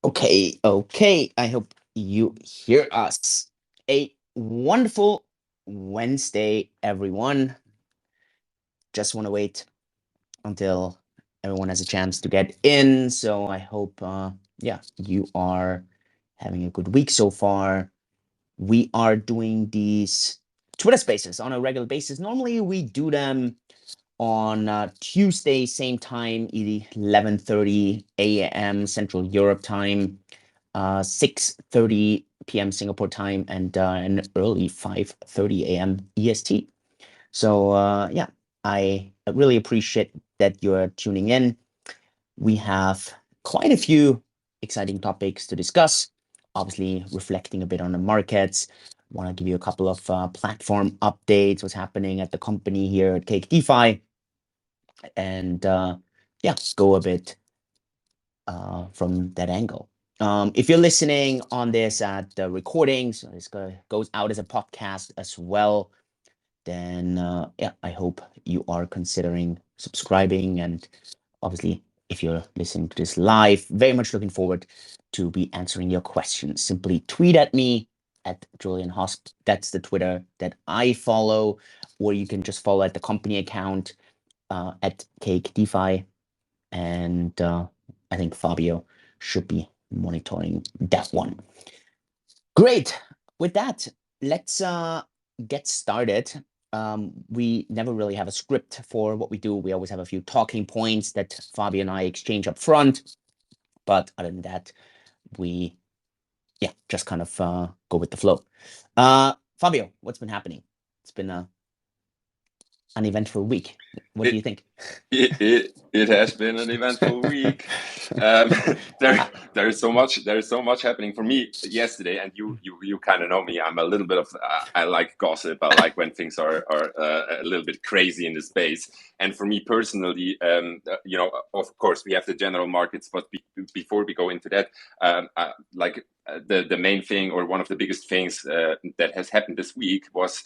Okay. I hope you hear us. A wonderful Wednesday, everyone. Just want to wait until everyone has a chance to get in. So I hope, you are having a good week so far. We are doing these Twitter Spaces on a regular basis. Normally, we do them on Tuesday, same time, 11:30 a.m. Central Europe time, 6:30 p.m. Singapore time, and an early 5:30 a.m. EST. So I really appreciate that you're tuning in. We have quite a few exciting topics to discuss. Obviously, reflecting a bit on the markets. Want to give you a couple of platform updates, what's happening at the company here at Cake DeFi, and go a bit from that angle. If you're listening on this at the recording, so goes out as a podcast as well, then I hope you are considering subscribing. And obviously, if you're listening to this live, very much looking forward to be answering your questions. Simply tweet at me at Julian Hosp. That's the Twitter that I follow, or you can just follow at the company account at Cake DeFi. And I think Fabio should be monitoring that one. Great. With that, let's get started. We never really have a script for what we do. We always have a few talking points that Fabio and I exchange up front. But other than that, we, just kind of go with the flow. Fabio, what's been happening? It's been an eventful week. What do you It think? it has been an eventful week. Um, there is so much happening for me yesterday, and you kind of know me. I'm a little bit of I like gossip. I like when things are a little bit crazy in the space. And for me personally, of course we have the general markets, but before we go into that, the main thing or one of the biggest things that has happened this week was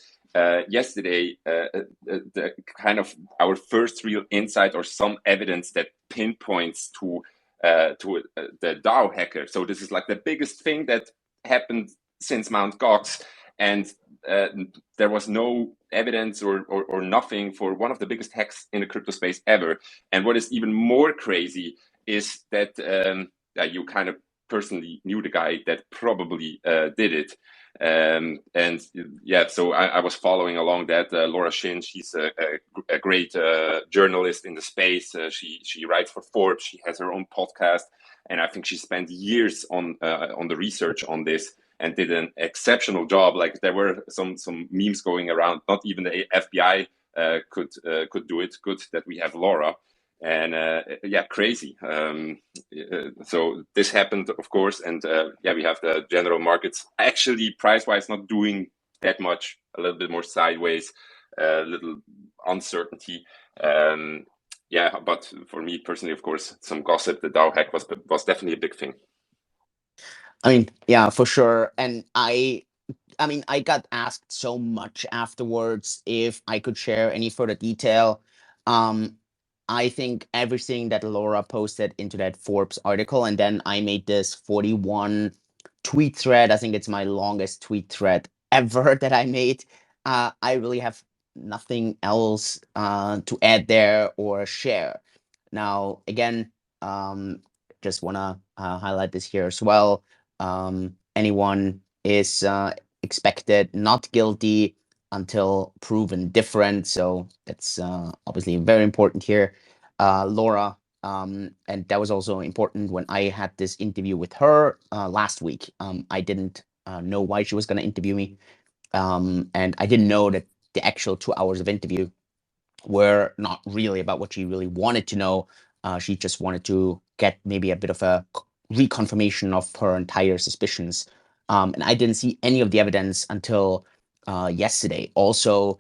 yesterday, the kind of our first real insight or some evidence that pinpoints to the DAO hacker. So this is like the biggest thing that happened since Mount Gox, and uh, there was no evidence or nothing for one of the biggest hacks in the crypto space ever. And what is even more crazy is that you kind of personally knew the guy that probably did it. And yeah, so I was following along that. Laura Shin, she's a great journalist in the space. She writes for Forbes. She has her own podcast, and I think she spent years on the research on this and did an exceptional job. Like there were some memes going around. Not even the FBI could do it. Good that we have Laura. And yeah, crazy. So this happened, of course, and we have the general markets actually price-wise not doing that much, a little bit more sideways, a little uncertainty. But for me personally, of course, some gossip. The Dow hack was definitely a big thing. I mean, yeah, for sure. And I got asked so much afterwards if I could share any further detail. Um, I think everything that Laura posted into that Forbes article, and then I made this 41 tweet thread. I think it's my longest tweet thread ever that I made. I really have nothing else to add there or share. Now, again, just want to highlight this here as well. Anyone is expected not guilty until proven different. So that's obviously very important here. Laura, and that was also important when I had this interview with her last week. I didn't know why she was going to interview me. And I didn't know that the actual 2 hours of interview were not really about what she really wanted to know. She just wanted to get maybe a bit of a reconfirmation of her entire suspicions. And I didn't see any of the evidence until yesterday. Also,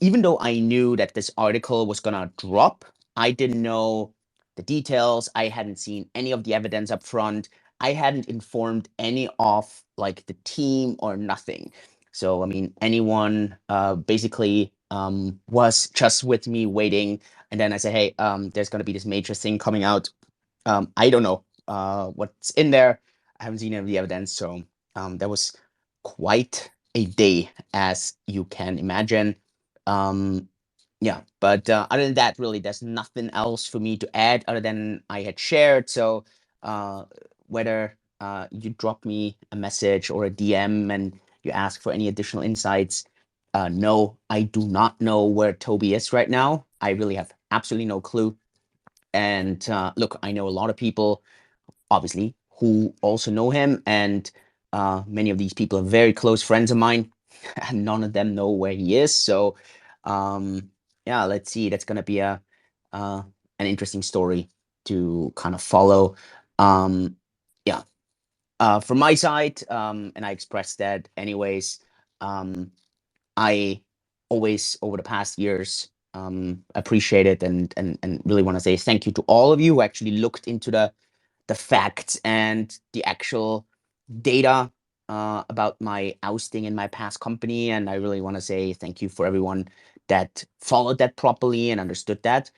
even though I knew that this article was gonna drop, I didn't know the details. I hadn't seen any of the evidence up front. I hadn't informed any of like the team or nothing. So I mean, anyone basically was just with me waiting, and then I said, "Hey, there's gonna be this major thing coming out. I don't know. what's in there. I haven't seen any of the evidence, so that was quite a day, as you can imagine. Um, yeah, but other than that, really, there's nothing else for me to add other than I had shared. So uh, whether you drop me a message or a DM and you ask for any additional insights, no, I do not know where Toby is right now. I really have absolutely no clue. And look, I know a lot of people, obviously, who also know him, and many of these people are very close friends of mine, and none of them know where he is. So, yeah, let's see. That's gonna be a an interesting story to kind of follow. Yeah, from my side, and I expressed that anyways. Um, I always over the past years appreciate it, and really want to say thank you to all of you who actually looked into the facts and the actual data about my ousting in my past company. And I really want to say thank you for everyone that followed that properly and understood that.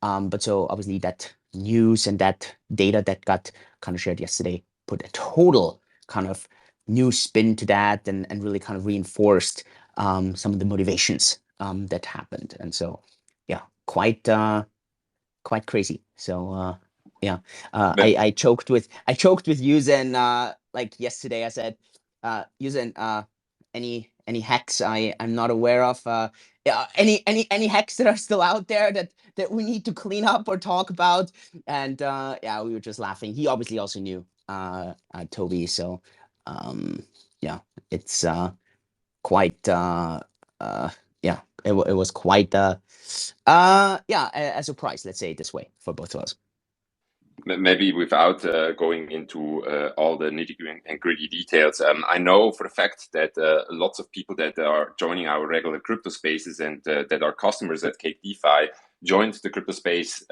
But so obviously that news and that data that got kind of shared yesterday put a total kind of new spin to that, and really kind of reinforced some of the motivations that happened. And so, yeah, quite crazy. So yeah, I choked with u-zyn like yesterday. I said, u-zyn, any hacks I'm not aware of. Yeah, any hacks that are still out there that we need to clean up or talk about. And yeah, we were just laughing. He obviously also knew Toby. So um, yeah, it's quite uh yeah, it was quite yeah, a surprise, let's say it this way, for both of us. Maybe without going into all the nitty and gritty details, I know for a fact that lots of people that are joining our regular crypto spaces and that are customers at Cake DeFi joined the crypto space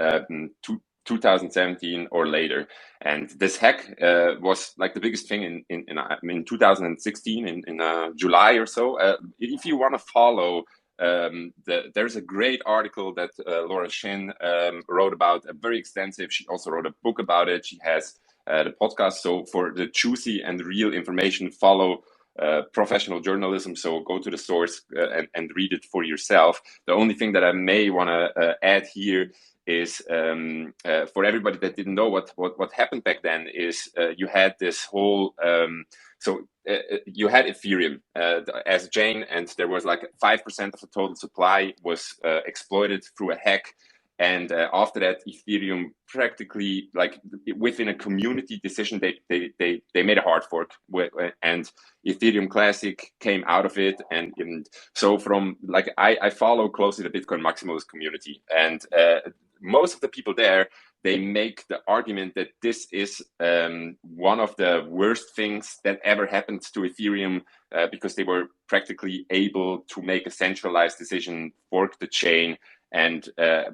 2017 or later. And this hack was like the biggest thing in 2016 in July or so. If you want to follow there's a great article that Laura Shin wrote about, very extensive. She also wrote a book about it. She has the podcast. So for the juicy and real information, follow professional journalism. So go to the source and read it for yourself. The only thing that I may want to add here is for everybody that didn't know what happened back then is you had this whole you had Ethereum as a chain, and there was like 5% of the total supply was exploited through a hack. And after that, Ethereum practically, like within a community decision, they made a hard fork, and Ethereum Classic came out of it. And so from like I follow closely the Bitcoin maximalist community, and most of the people there, they make the argument that this is one of the worst things that ever happened to Ethereum because they were practically able to make a centralized decision, fork the chain, and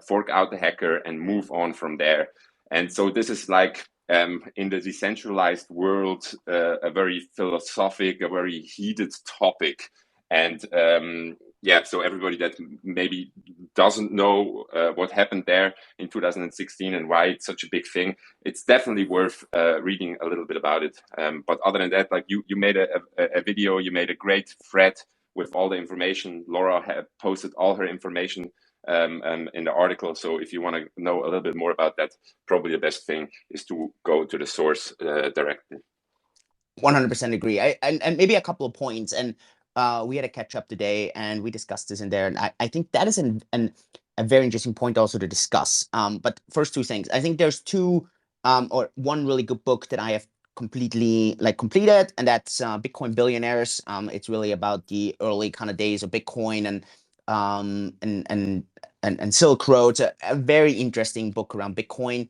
fork out the hacker and move on from there. And so this is like in the decentralized world, a very philosophic, a very heated topic. And yeah, so everybody that maybe doesn't know what happened there in 2016 and why it's such a big thing, it's definitely worth reading a little bit about it. But other than that, like you made a video, you made a great thread with all the information. Laura had posted all her information in the article. So if you want to know a little bit more about that, probably the best thing is to go to the source directly. 100% agree. And maybe a couple of points. And we had a catch up today, and we discussed this in there. And I think that is a very interesting point also to discuss. But first, two things. I think there's two or one really good book that I have completely like completed, and that's Bitcoin Billionaires. It's really about the early kind of days of Bitcoin um and and and Silk Road. It's a very interesting book around Bitcoin.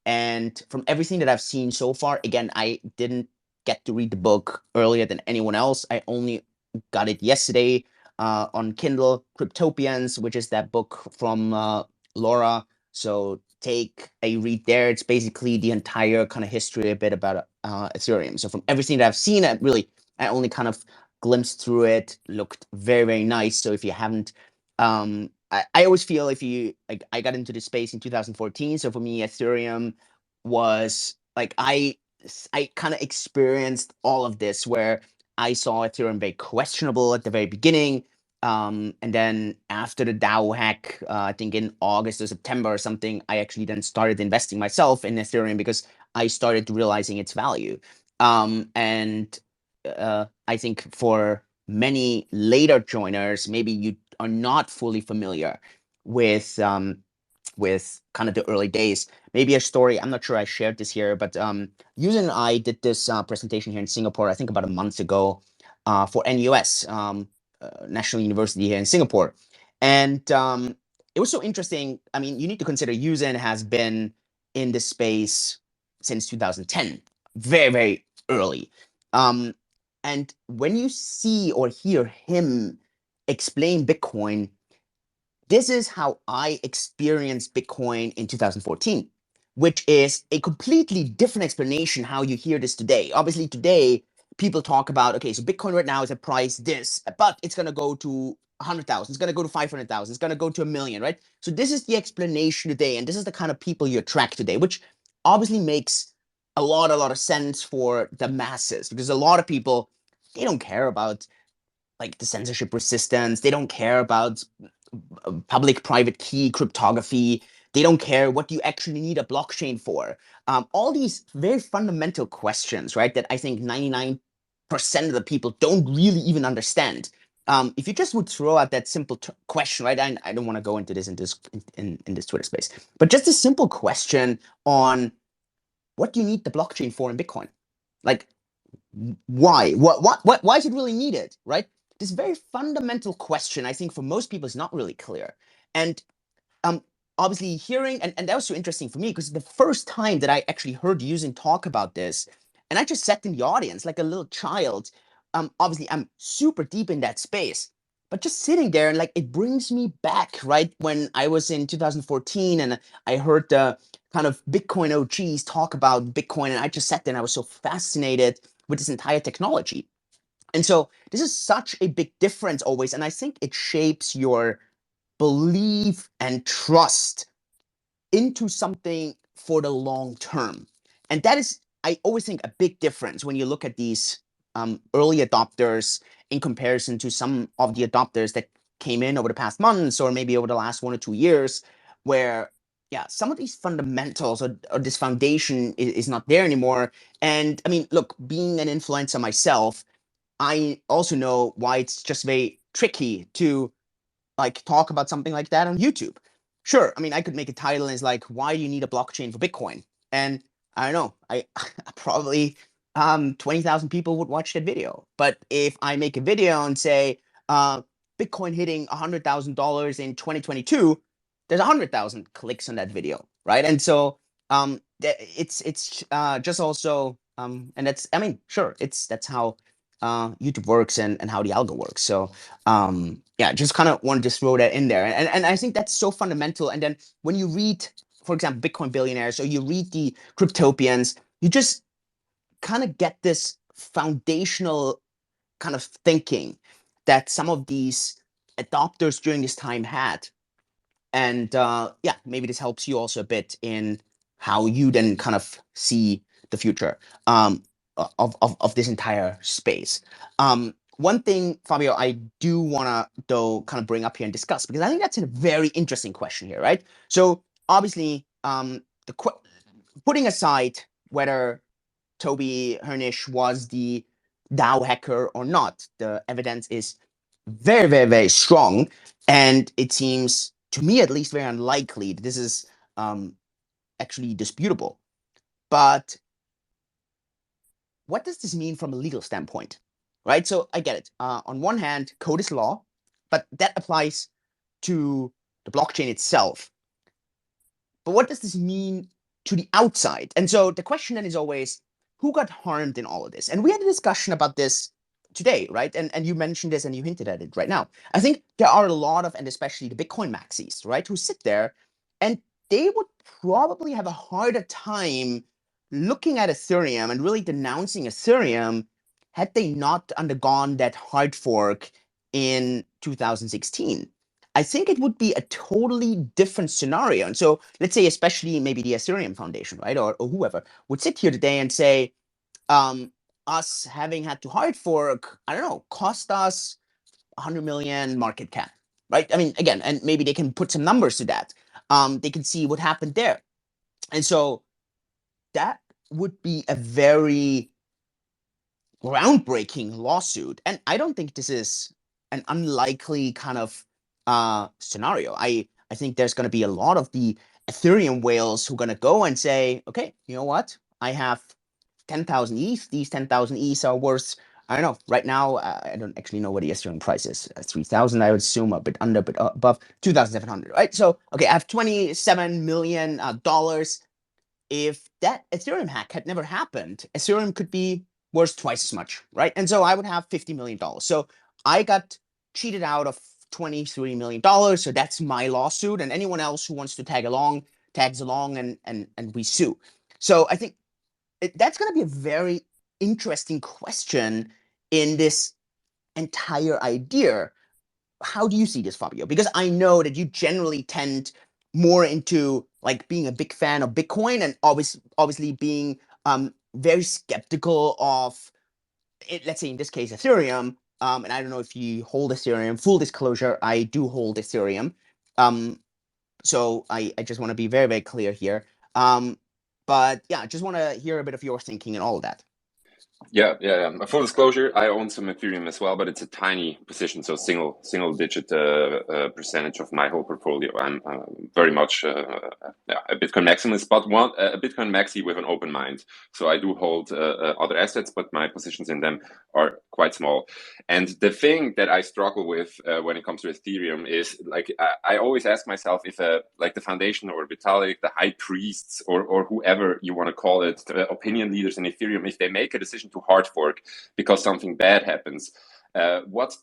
And from everything that I've seen so far, again, I didn't get to read the book earlier than anyone else. I only got it yesterday on Kindle, Cryptopians, which is that book from Laura. So take a read there. It's basically the entire kind of history, a bit about Ethereum. So from everything that I've seen, I only kind of glimpsed through it. Looked very, very nice. So if you haven't, I always feel if you like, I got into this space in 2014. So for me, Ethereum was like I kind of experienced all of this where I saw Ethereum very questionable at the very beginning. And then after the DAO hack, I think in August or September or something, I actually then started investing myself in Ethereum because I started realizing its value. And I think for many later joiners, maybe you are not fully familiar with kind of the early days. Maybe a story. I'm not sure I shared this here, but u-zyn and I did this presentation here in Singapore. I think about a month ago for NUS, National University here in Singapore, and it was so interesting. I mean, you need to consider u-zyn has been in this space since 2010, very very early. Um, and when you see or hear him explain Bitcoin, this is how I experienced Bitcoin in 2014, which is a completely different explanation how you hear this today. Obviously, today people talk about, okay, so Bitcoin right now is at price this, but it's going to go to 100,000, it's going to go to 500,000, it's going to go to a million, right? So this is the explanation today, and this is the kind of people you attract today, which obviously makes a lot of sense for the masses, because a lot of people, they don't care about like the censorship resistance. They don't care about public-private key cryptography. They don't care what you actually need a blockchain for. All these very fundamental questions, right? That I think 99% of the people don't really even understand. If you just would throw out that simple question, right? I don't want to go into this in this Twitter space, but just a simple question on what do you need the blockchain for in Bitcoin? Like, why? Why is it really needed, right? This very fundamental question, I think, for most people is not really clear. And um, obviously hearing, and that was so interesting for me because the first time that I actually heard u-zyn talk about this, and I just sat in the audience like a little child. Obviously, I'm super deep in that space, but just sitting there and like it brings me back, right? When I was in 2014 and I heard the kind of Bitcoin OGs talk about Bitcoin, and I just sat there and I was so fascinated with this entire technology. And so this is such a big difference always. And I think it shapes your belief and trust into something for the long term. And that is, I always think, a big difference when you look at these early adopters in comparison to some of the adopters that came in over the past months or maybe over the last 1 or 2 years, where yeah, some of these fundamentals or this foundation is not there anymore. And I mean, look, being an influencer myself, I also know why it's just very tricky to like talk about something like that on YouTube. Sure, I mean, I could make a title and it's like, why do you need a blockchain for Bitcoin? And I don't know, I probably 20,000 people would watch that video. But if I make a video and say Bitcoin hitting $100,000 in 2022, there's 100,000 clicks on that video, right? And so it's just also and that's, I mean, sure, it's that's how YouTube works and how the algo works. So yeah, just kind of want to just throw that in there. And I think that's so fundamental. And then when you read, for example, Bitcoin billionaires, or you read the cryptopians, you just kind of get this foundational kind of thinking that some of these adopters during this time had. And yeah, maybe this helps you also a bit in how you then kind of see the future of this entire space. One thing, Fabio, I do want to though kind of bring up here and discuss, because I think that's a very interesting question here, right? So obviously, putting aside whether Toby Hernish was the DAO hacker or not, the evidence is very, very, very strong. And it seems, to me at least, very unlikely that this is actually disputable. But what does this mean from a legal standpoint? Right? So I get it. On one hand, code is law, but that applies to the blockchain itself. But what does this mean to the outside? And so the question then is always, who got harmed in all of this? And we had a discussion about this today, right? And you mentioned this and you hinted at it right now. I think there are a lot of, and especially the Bitcoin maxis, right, who sit there and they would probably have a harder time looking at Ethereum and really denouncing Ethereum had they not undergone that hard fork in 2016. I think it would be a totally different scenario. And so let's say, especially maybe the Ethereum Foundation, right, or whoever would sit here today and say, us having had to hard fork, I don't know, cost us 100 million market cap, right? I mean, again, and maybe they can put some numbers to that. They can see what happened there. And so that would be a very groundbreaking lawsuit. And I don't think this is an unlikely kind of scenario. I think there's going to be a lot of the Ethereum whales who are going to go and say, okay, you know what? I have 10,000 ETH. These 10,000 ETH are worth, I don't know, right now, I don't actually know what the Ethereum price is. 3,000, I would assume, a bit under, but above 2,700, right? So, okay, I have $27 million dollars. If that Ethereum hack had never happened, Ethereum could be worth twice as much, right? And so I would have $50 million. So I got cheated out of $23 million. So that's my lawsuit. And anyone else who wants to tag along, tags along, and we sue. So I think that's going to be a very interesting question in this entire idea. How do you see this, Fabio? Because I know that you generally tend more into like being a big fan of Bitcoin and obviously being very skeptical of it, let's say in this case Ethereum. And I don't know if you hold Ethereum. Full disclosure, I do hold Ethereum. Um, so I just want to be very, very clear here. But yeah, I just want to hear a bit of your thinking and all of that. Yeah. Full disclosure, I own some Ethereum as well, but it's a tiny position, so single digit percentage of my whole portfolio. I'm very much a Bitcoin maximalist, but a Bitcoin maxi with an open mind. So I do hold other assets, but my positions in them are quite small. And the thing that I struggle with when it comes to Ethereum is like I always ask myself if like the foundation or Vitalik, the high priests or whoever you want to call it, opinion leaders in Ethereum, if they make a decision to hard fork because something bad happens, what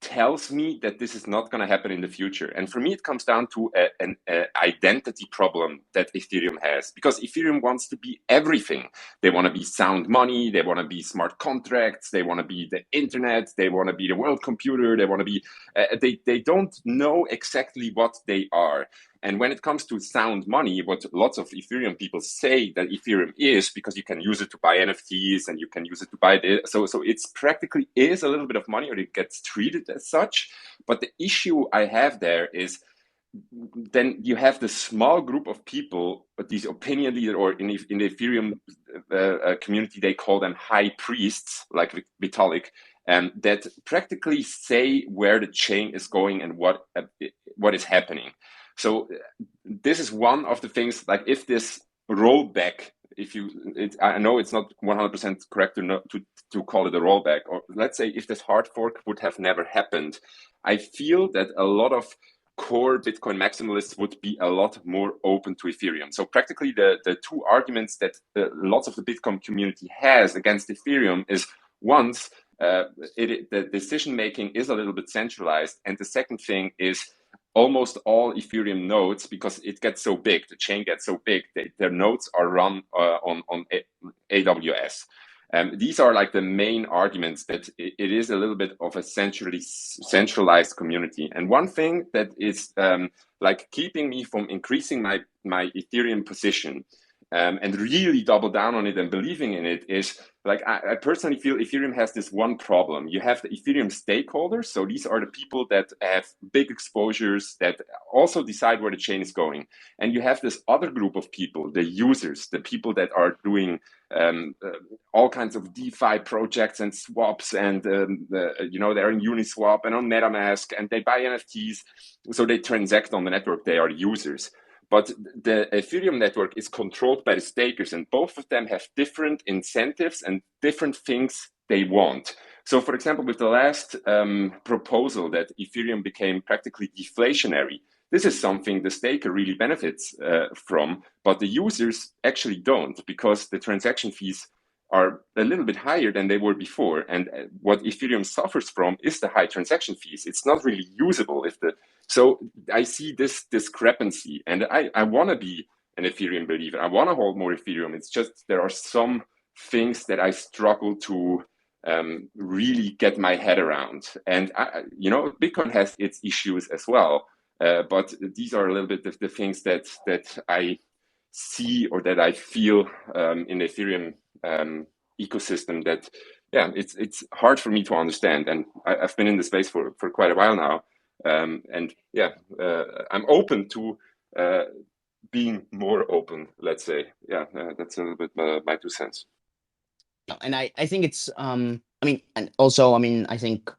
tells me that this is not going to happen in the future? And for me, it comes down to an identity problem that Ethereum has, because Ethereum wants to be everything. They want to be sound money, they want to be smart contracts, they want to be the internet, they want to be the world computer, they want to be they don't know exactly what they are. And when it comes to sound money, what lots of Ethereum people say that Ethereum is, because you can use it to buy NFTs and you can use it to buy this. So it's practically is a little bit of money, or it gets treated as such. But the issue I have there is then you have this small group of people, but these opinion leaders, or in the Ethereum community, they call them high priests, like Vitalik, that practically say where the chain is going and what is happening. So this is one of the things, like if this rollback, I know it's not 100% correct to call it a rollback, or let's say if this hard fork would have never happened, I feel that a lot of core Bitcoin maximalists would be a lot more open to Ethereum. So practically the two arguments that lots of the Bitcoin community has against Ethereum is, once the decision making is a little bit centralized, and the second thing is almost all Ethereum nodes, because it gets so big, the chain gets so big, their nodes are run on AWS. These are like the main arguments that it is a little bit of a centralized community. And one thing that is like keeping me from increasing my Ethereum position and really double down on it and believing in it is, like, I personally feel Ethereum has this one problem. You have the Ethereum stakeholders. So these are the people that have big exposures, that also decide where the chain is going. And you have this other group of people, the users, the people that are doing all kinds of DeFi projects and swaps, and they're in Uniswap and on MetaMask, and they buy NFTs. So they transact on the network. They are users. But the Ethereum network is controlled by the stakers, and both of them have different incentives and different things they want. So, for example, with the last proposal that Ethereum became practically deflationary, this is something the staker really benefits from, but the users actually don't, because the transaction fees are a little bit higher than they were before. And what Ethereum suffers from is the high transaction fees. It's not really usable so I see this discrepancy, and I want to be an Ethereum believer. I want to hold more Ethereum. It's just there are some things that I struggle to really get my head around. And Bitcoin has its issues as well, but these are a little bit of the things that I see or that I feel in the Ethereum ecosystem that it's hard for me to understand. And I've been in the space for quite a while now, I'm open to being more open, let's say. That's a little bit my 2 cents. And I think it's I mean, and also, I mean, I think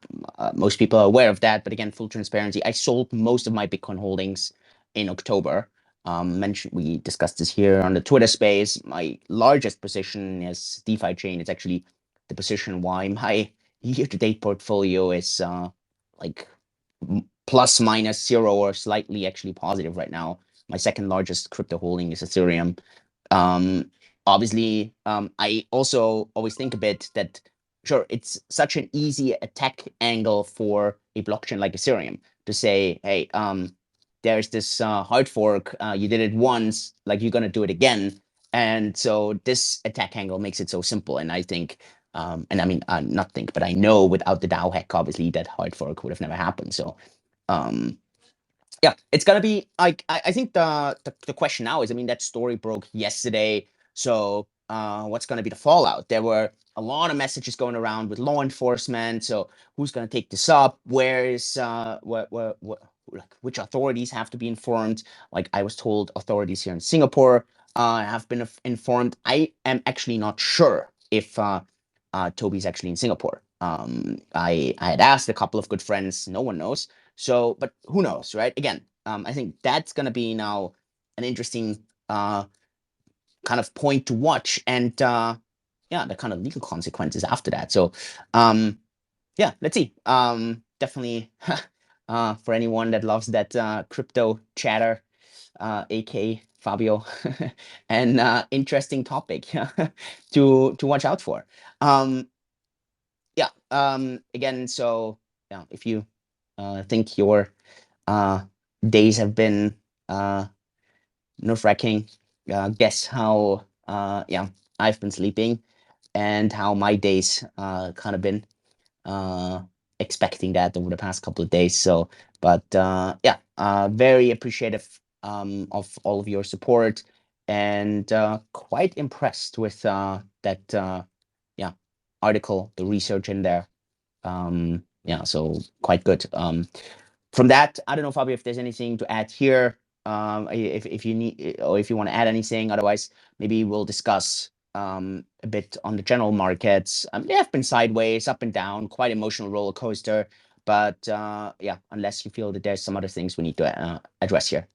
most people are aware of that, but again, full transparency, I sold most of my Bitcoin holdings in October. Mentioned, we discussed this here on the Twitter space. My largest position is DeFi chain. It's actually the position why my year-to-date portfolio is like plus minus zero or slightly actually positive right now. My second largest crypto holding is Ethereum. Um, Obviously, I also always think a bit that, sure, it's such an easy attack angle for a blockchain like Ethereum to say, hey, there's this hard fork, you did it once, like you're gonna do it again. And so this attack angle makes it so simple. And I think, and I mean, not think, but I know without the DAO hack, obviously, that hard fork would have never happened. So, um, yeah, it's gonna be like I think the question now is, I mean, that story broke yesterday, so what's gonna be the fallout? There were a lot of messages going around with law enforcement. So who's gonna take this up? Where is what like which authorities have to be informed? Like I was told authorities here in Singapore have been informed. I am actually not sure if Toby's actually in Singapore. I had asked a couple of good friends, no one knows. So, but who knows, right? Again, I think that's gonna be now an interesting kind of point to watch, and yeah, the kind of legal consequences after that. So, yeah, let's see. Definitely, for anyone that loves that crypto chatter, AK Fabio, and interesting topic to watch out for. Yeah. Again, so yeah, if you think your uh, days have been nerve-wracking. Guess how yeah, I've been sleeping and how my days kind of been uh, expecting that over the past couple of days. So, but yeah, very appreciative of all of your support, and quite impressed with that yeah, article, the research in there. Yeah, so quite good. From that, I don't know, Fabio, if there's anything to add here. If you need or if you want to add anything, otherwise maybe we'll discuss a bit on the general markets. They have been sideways, up and down, quite emotional roller coaster. But yeah, unless you feel that there's some other things we need to address here.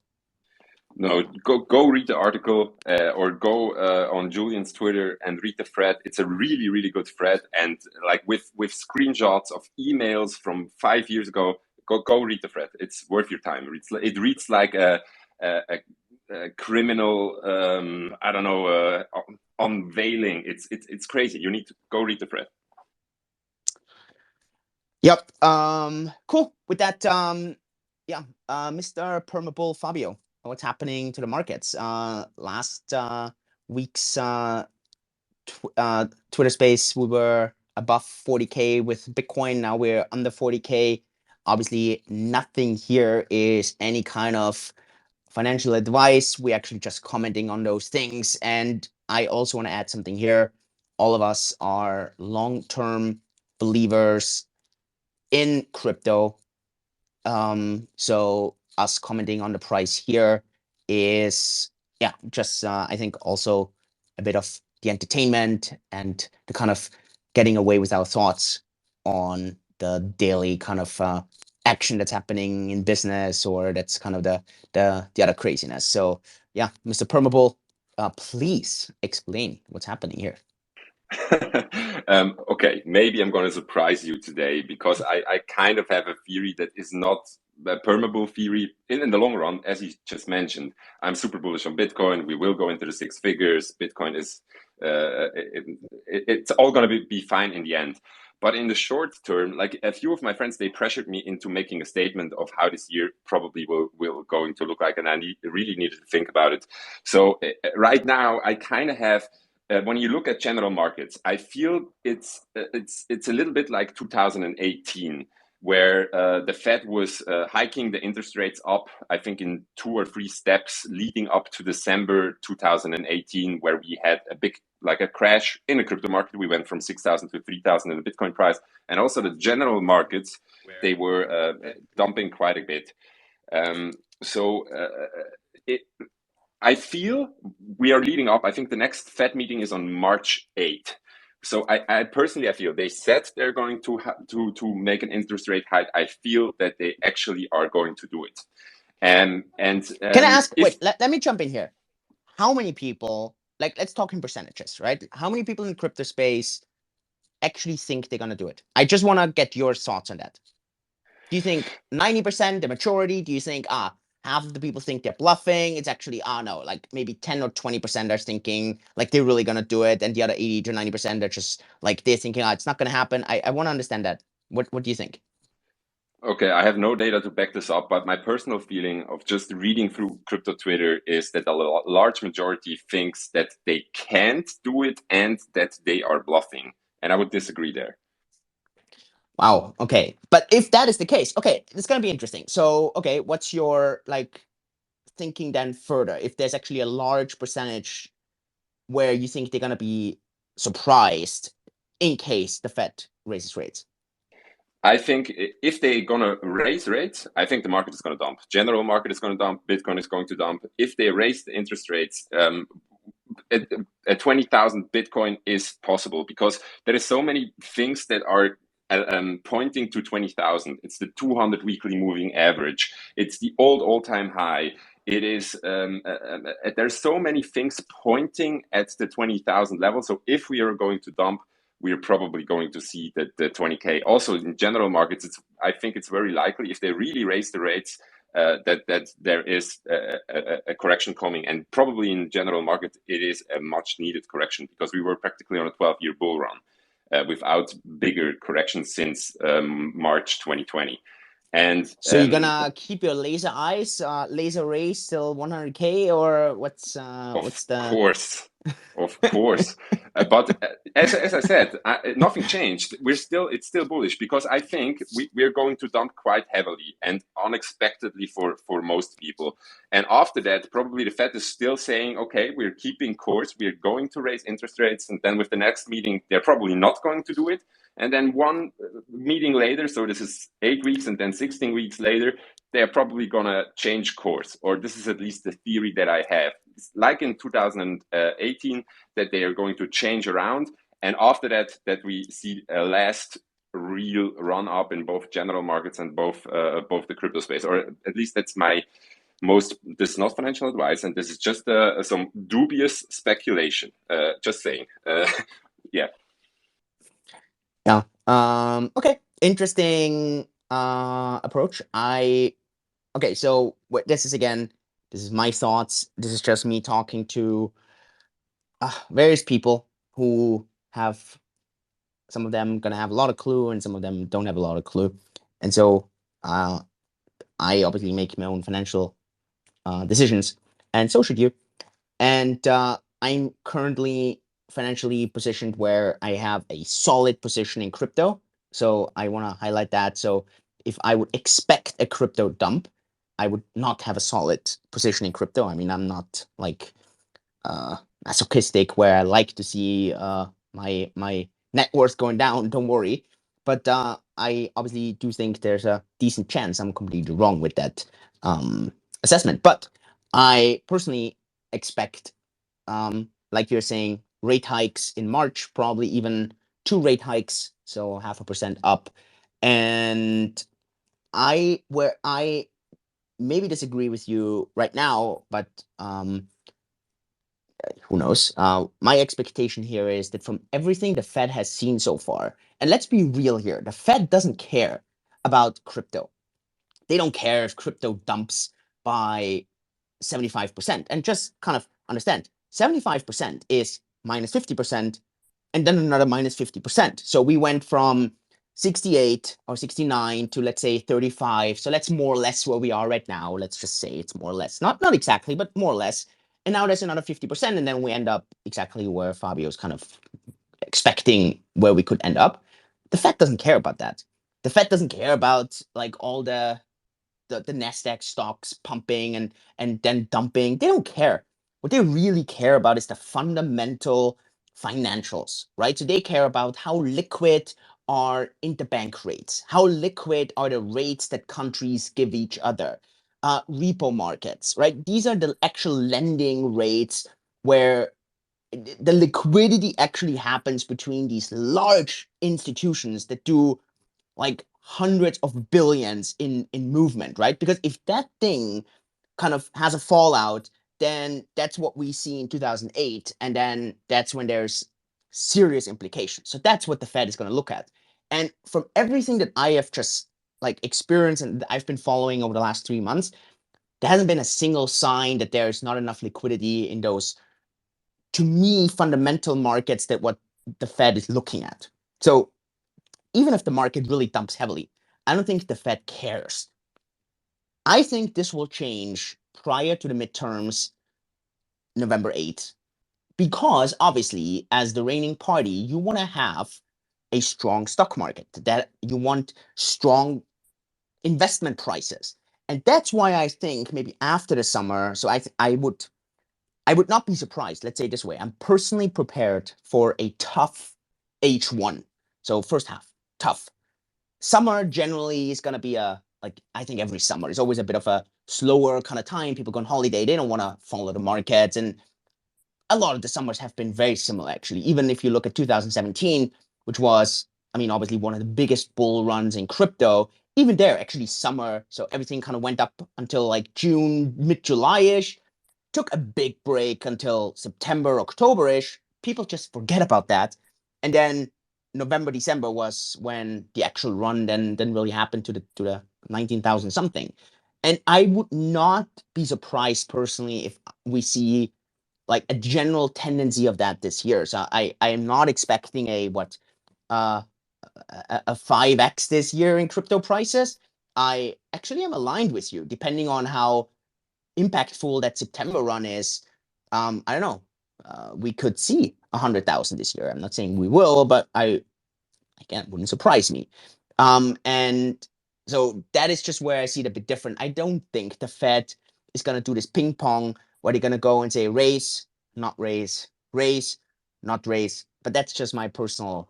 No, go read the article or go on Julian's Twitter and read the thread. It's a really good thread, and like with screenshots of emails from 5 years ago. Go read the thread. It's worth your time. It reads like a criminal. I don't know. Unveiling. It's crazy. You need to go read the thread. Yep. Cool. With that, yeah, Mr. Permabull Fabio, what's happening to the markets? Last week's Twitter space, we were above 40K with Bitcoin. Now we're under 40K. Obviously, nothing here is any kind of financial advice. We're actually just commenting on those things. And I also want to add something here. All of us are long-term believers in crypto. So us commenting on the price here is, yeah, just I think also a bit of the entertainment and the kind of getting away with our thoughts on the daily kind of action that's happening in business, or that's kind of the other craziness. So yeah, Mr. Permable, please explain what's happening here. Okay, maybe I'm going to surprise you today because I kind of have a theory that is not a permeable theory in the long run, as you just mentioned. I'm super bullish on Bitcoin. We will go into the six figures. Bitcoin is it's all going to be fine in the end. But in the short term, like a few of my friends, they pressured me into making a statement of how this year probably will going to look like, and I really needed to think about it. So right now, I kind of have when you look at general markets, I feel it's a little bit like 2018, where the Fed was hiking the interest rates up, I think, in 2 or 3 steps leading up to December 2018, where we had a big, like a crash in the crypto market. We went from 6,000 to 3,000 in the Bitcoin price, and also the general markets, they were dumping quite a bit. So I feel we are leading up. I think the next Fed meeting is on March 8th. So I personally, I feel they said they're going to make an interest rate hike. I feel that they actually are going to do it. Can I ask? If Wait, let me jump in here. How many people? Like, let's talk in percentages, right? How many people in crypto space actually think they're gonna do it? I just want to get your thoughts on that. Do you think 90%, the majority? Do you think half of the people think they're bluffing? It's actually no, like maybe 10 or 20% are thinking like they're really gonna do it, and the other 80 to 90% are just like they're thinking it's not gonna happen. I want to understand that. What do you think? Okay, I have no data to back this up, but my personal feeling of just reading through crypto Twitter is that a large majority thinks that they can't do it and that they are bluffing. And I would disagree there. Wow. Okay. But if that is the case, okay, it's gonna be interesting. So, okay, what's your like thinking then further? If there's actually a large percentage where you think they're gonna be surprised in case the Fed raises rates. I think if they're gonna raise rates, I think the market is gonna dump. General market is gonna dump. Bitcoin is going to dump. If they raise the interest rates, at 20,000 Bitcoin is possible because there is so many things that are pointing to 20,000. It's the 200 weekly moving average. It's the all-time high. It is there's so many things pointing at the 20,000 level. So if we are going to dump, we're probably going to see that the 20K. Also in general markets, I think it's very likely if they really raise the rates, that there is a correction coming, and probably in general market it is a much needed correction because we were practically on a 12-year bull run without bigger corrections since March 2020. And so you're gonna keep your laser eyes, laser rays still 100K, or what's the? Course, of course. But as I said, nothing changed. It's still bullish because I think we're going to dump quite heavily and unexpectedly for most people. And after that, probably the Fed is still saying, okay, we're keeping course. We're going to raise interest rates. And then with the next meeting, they're probably not going to do it. And then one meeting later, so this is 8 weeks and then 16 weeks later, they're probably going to change course. Or this is at least the theory that I have. It's like in 2018, that they are going to change around. And after that we see a last real run up in both general markets and both the crypto space. Or at least that's my this is not financial advice, and this is just some dubious speculation. Just saying. Yeah. Yeah. Okay. Interesting approach. Okay, so this is again, this is my thoughts. This is just me talking to various people who have, some of them gonna have a lot of clue and some of them don't have a lot of clue. And so I obviously make my own financial decisions, and so should you. And I'm currently financially positioned where I have a solid position in crypto. So I want to highlight that. So if I would expect a crypto dump, I would not have a solid position in crypto. I mean, I'm not like masochistic where I like to see my net worth going down. Don't worry. But I obviously do think there's a decent chance I'm completely wrong with that assessment. But I personally expect, like you're saying, rate hikes in March, probably even 2 rate hikes, so 0.5% up. And where I maybe disagree with you right now, but who knows? My expectation here is that from everything the Fed has seen so far, and let's be real here, the Fed doesn't care about crypto. They don't care if crypto dumps by 75%. And just kind of understand, 75% is minus 50%, and then another minus 50%. So we went from 68 or 69 to, let's say, 35. So that's more or less where we are right now. Let's just say it's more or less. Not exactly, but more or less. And now there's another 50%, and then we end up exactly where Fabio's kind of expecting where we could end up. The Fed doesn't care about that. The Fed doesn't care about like all the Nasdaq stocks pumping and then dumping. They don't care. What they really care about is the fundamental financials, right? So they care about how liquid are interbank rates, how liquid are the rates that countries give each other, repo markets, right? These are the actual lending rates where the liquidity actually happens between these large institutions that do like hundreds of billions in movement, right? Because if that thing kind of has a fallout, then that's what we see in 2008, and then that's when there's serious implications. So that's what the Fed is going to look at. And from everything that I have just like experienced and I've been following over the last 3 months, there hasn't been a single sign that there's not enough liquidity in those, to me, fundamental markets that what the Fed is looking at. So even if the market really dumps heavily, I don't think the Fed cares. I think this will change prior to the midterms, November 8th, because obviously, as the reigning party, you want to have a strong stock market, that you want strong investment prices. And that's why I think maybe after the summer, so I would not be surprised. Let's say it this way. I'm personally prepared for a tough H1. So first half, tough. Summer generally is going to be like, I think every summer is always a bit of a slower kind of time. People go on holiday. They don't want to follow the markets. And a lot of the summers have been very similar, actually. Even if you look at 2017, which was, I mean, obviously one of the biggest bull runs in crypto, even there, actually summer. So everything kind of went up until like June, mid-July-ish, took a big break until September, October-ish. People just forget about that. And then November, December was when the actual run then really happened to the 19,000 something. And I would not be surprised personally if we see like a general tendency of that this year. So I am not expecting uh a 5x this year in crypto prices. I actually am aligned with you, depending on how impactful that September run is. I don't know. We could see 100,000 this year. I'm not saying we will, but again, wouldn't surprise me. And so that is just where I see it a bit different. I don't think the Fed is going to do this ping pong where they're going to go and say raise, not raise, raise, not raise. But that's just my personal,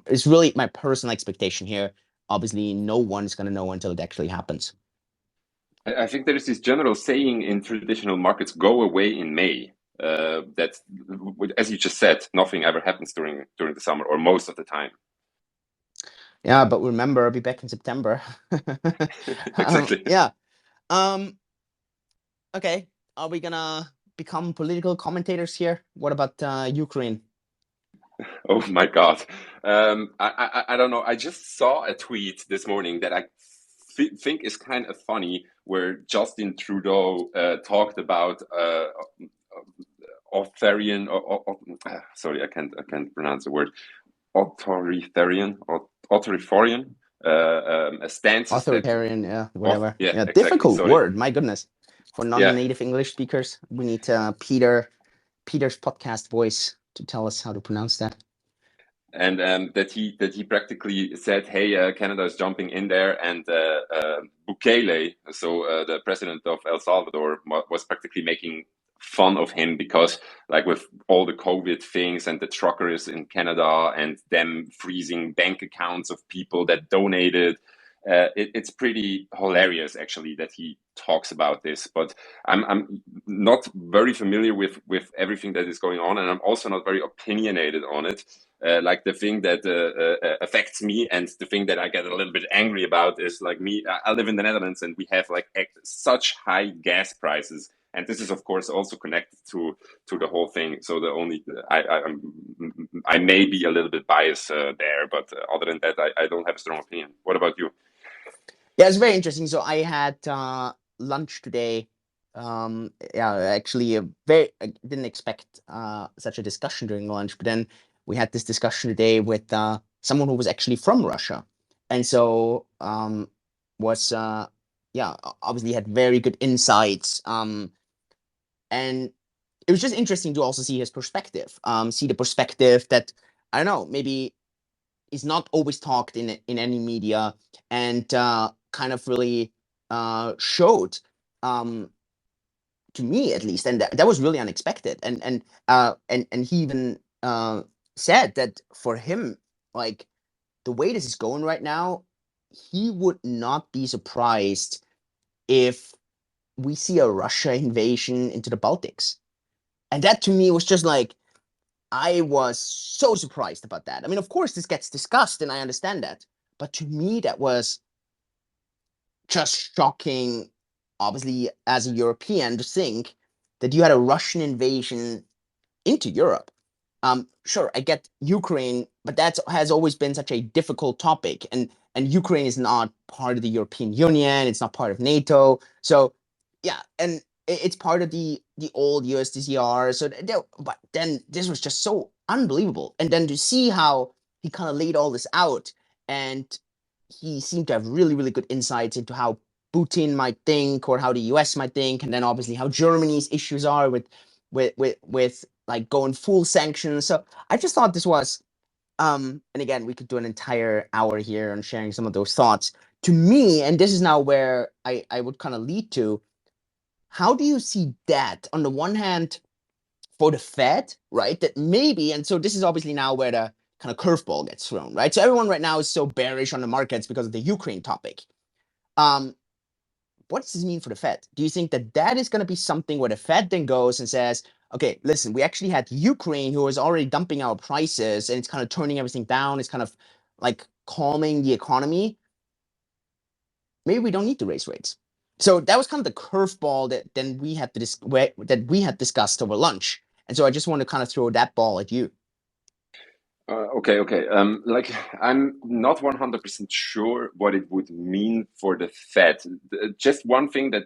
it's really my personal expectation here. Obviously, no one's going to know until it actually happens. I think there is this general saying in traditional markets: "Go away in May." That, as you just said, nothing ever happens during the summer or most of the time. Yeah, but remember, I'll be back in September. Exactly. Yeah. Um, okay. Are we gonna become political commentators here? What about Ukraine? Oh my God. I don't know. I just saw a tweet this morning that I think is kind of funny, where Justin Trudeau talked about authoritarian. Sorry, I can't pronounce the word. Authoritarian or authoritarian stances that. Authoritarian, yeah, Oh, whatever. yeah, Yeah, exactly. difficult Sorry. word. My goodness. For Yeah, non-native English speakers, we need Peter's podcast voice to tell us how to pronounce that. and that he practically said, "Hey, Canada is jumping in there," and Bukele, so the president of El Salvador, was practically making fun of him because, like, with all the COVID things and the truckers in Canada and them freezing bank accounts of people that donated. It's pretty hilarious, actually, that he talks about this. But I'm not very familiar with everything that is going on, and I'm also not very opinionated on it. Like, the thing that affects me and the thing that I get a little bit angry about is, like, me. I live in the Netherlands, and we have like such high gas prices, and this is of course also connected to the whole thing. So the only I may be a little bit biased there, but other than that, I don't have a strong opinion. What about you? Yeah, it's very interesting. So I had lunch today. Yeah, actually, I didn't expect such a discussion during lunch, but then we had this discussion today with someone who was actually from Russia, and so was yeah, obviously had very good insights. And it was just interesting to also see his perspective, see the perspective that, I don't know, maybe is not always talked in any media, and kind of really showed, um, to me at least, and that was really unexpected. And he even said that for him, like, the way this is going right now, he would not be surprised if we see a Russia invasion into the Baltics. And that to me was just like, I was so surprised about that. I mean, of course, this gets discussed, and I understand that. But to me, that was just shocking, obviously, as a European, to think that you had a Russian invasion into Europe. Sure, I get Ukraine, but that has always been such a difficult topic, and Ukraine is not part of the European Union. It's not part of NATO. So, yeah, and it's part of the old USSR. So, but then this was just so unbelievable, and then to see how he kind of laid all this out, and he seemed to have really, really good insights into how Putin might think, or how the US might think, and then obviously how Germany's issues are with like going full sanctions. So I just thought this was, and again, we could do an entire hour here on sharing some of those thoughts. To me, and this is now where I would kind of lead to, how do you see that on the one hand for the Fed, right? That maybe, and so this is obviously now where the kind of curveball gets thrown, right? So everyone right now is so bearish on the markets because of the Ukraine topic. Um, what does this mean for the Fed? Do you think that that is going to be something where the Fed then goes and says, okay, listen, we actually had Ukraine who was already dumping our prices, and it's kind of turning everything down. It's kind of like calming the economy. Maybe we don't need to raise rates. So that was kind of the curveball that then that we had discussed over lunch. And so I just want to kind of throw that ball at you. Okay. Like, I'm not 100% sure what it would mean for the Fed. Just one thing that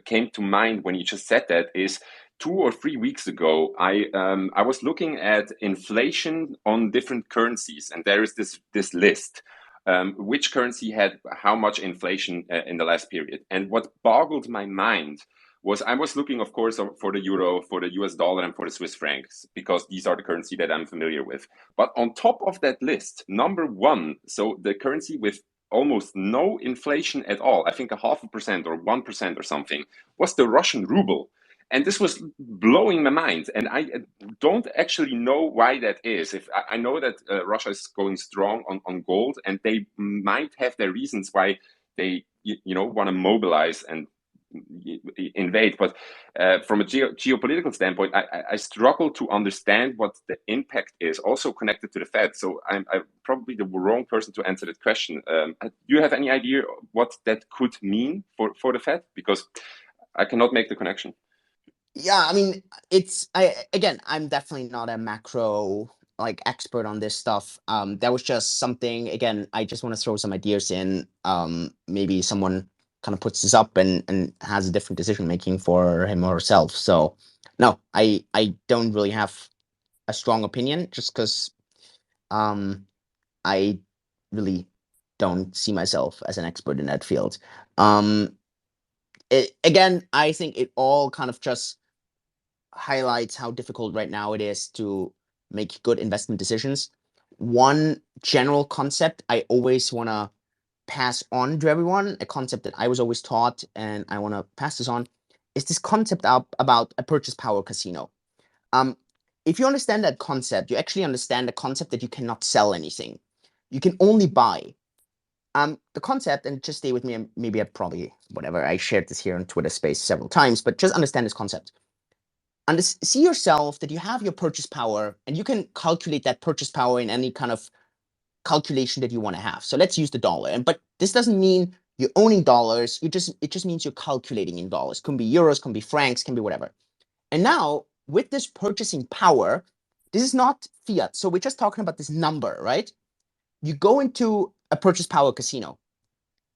came to mind when you just said that is 2 or 3 weeks ago, I was looking at inflation on different currencies, and there is this list. Which currency had how much inflation in the last period? And what boggled my mind was I was looking, of course, for the euro, for the US dollar, and for the Swiss francs, because these are the currency that I'm familiar with. But on top of that list, number one, so the currency with almost no inflation at all, I think 0.5% or 1% or something, was the Russian ruble. And this was blowing my mind. And I don't actually know why that is. If I know that Russia is going strong on gold, and they might have their reasons why they want to mobilize and invade. But from a geopolitical standpoint, I struggle to understand what the impact is, also connected to the Fed. So I'm probably the wrong person to answer that question. Do you have any idea what that could mean for the Fed? Because I cannot make the connection. Yeah, I mean, I'm definitely not a macro like expert on this stuff. That was just something, again, I just want to throw some ideas in. Maybe someone kind of puts this up and has a different decision making for him or herself. So no, I don't really have a strong opinion, just because um I really don't see myself as an expert in that field. Um Again, I think it all kind of just highlights how difficult right now it is to make good investment decisions. One general concept I always want to pass on to everyone, a concept that I was always taught, and I want to pass this on, is this concept about a purchase power casino. Um, if you understand that concept, you actually understand the concept that you cannot sell anything. You can only buy. The concept, and just stay with me, and maybe I probably, whatever, I shared this here on Twitter space several times, but just understand this concept. And see yourself that you have your purchase power, and you can calculate that purchase power in any kind of calculation that you want to have. So let's use the dollar. But this doesn't mean you're owning dollars. It just means you're calculating in dollars. Can be euros, can be francs, can be whatever. And now with this purchasing power, this is not fiat. So we're just talking about this number, right? You go into a purchase power casino.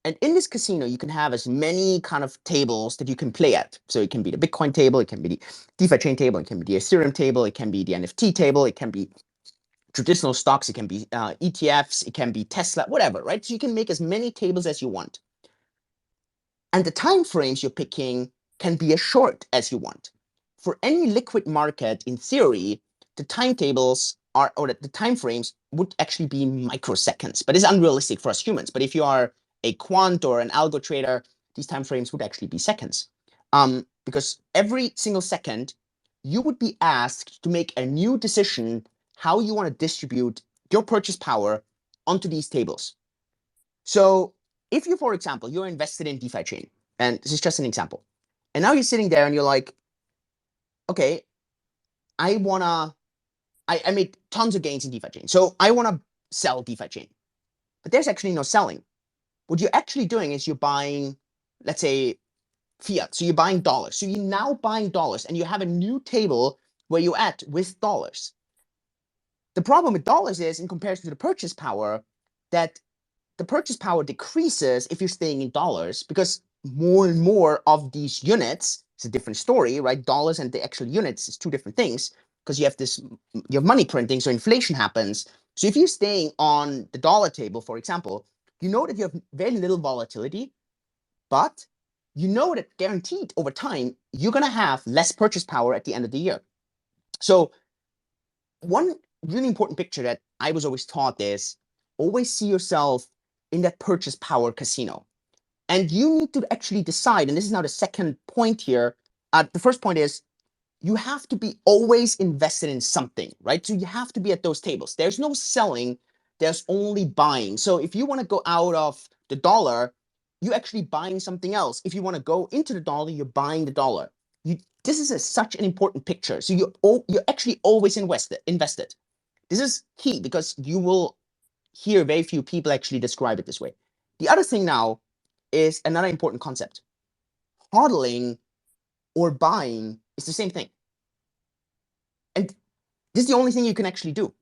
And in this casino, you can have as many kind of tables that you can play at. So it can be the Bitcoin table, it can be the DeFi chain table, it can be the Ethereum table, it can be the NFT table, it can be traditional stocks, it can be ETFs, it can be Tesla, whatever, right? So you can make as many tables as you want. And the time frames you're picking can be as short as you want. for any liquid market, in theory, the timetables are, or the time frames would actually be microseconds, but it's unrealistic for us humans. But if you are a quant or an algo trader, these time frames would actually be seconds. Because every single second, you would be asked to make a new decision how you want to distribute your purchase power onto these tables. So if you, for example, you're invested in DeFi chain, and this is just an example, and now you're sitting there and you're like, okay, I made tons of gains in DeFi chain, so I want to sell DeFi chain, but there's actually no selling. What you're actually doing is you're buying, let's say, fiat. So you're buying dollars. So you're now buying dollars, and you have a new table where you're at with dollars. The problem with dollars is, in comparison to the purchase power, that the purchase power decreases if you're staying in dollars, because more and more of these units, it's a different story, right? Dollars and the actual units is two different things, because you have money printing, so inflation happens. So if you're staying on the dollar table, for example, you know that you have very little volatility, but you know that guaranteed over time, you're going to have less purchase power at the end of the year. So one really important picture that I was always taught is always see yourself in that purchase power casino. And you need to actually decide, and this is now the second point here. The first point is you have to be always invested in something, right? So you have to be at those tables. There's no selling, there's only buying. So if you want to go out of the dollar, you're actually buying something else. If you want to go into the dollar, you're buying the dollar. This is such an important picture. So you're actually always invested. This is key because you will hear very few people actually describe it this way. The other thing now is another important concept. Hodling or buying is the same thing. And this is the only thing you can actually do.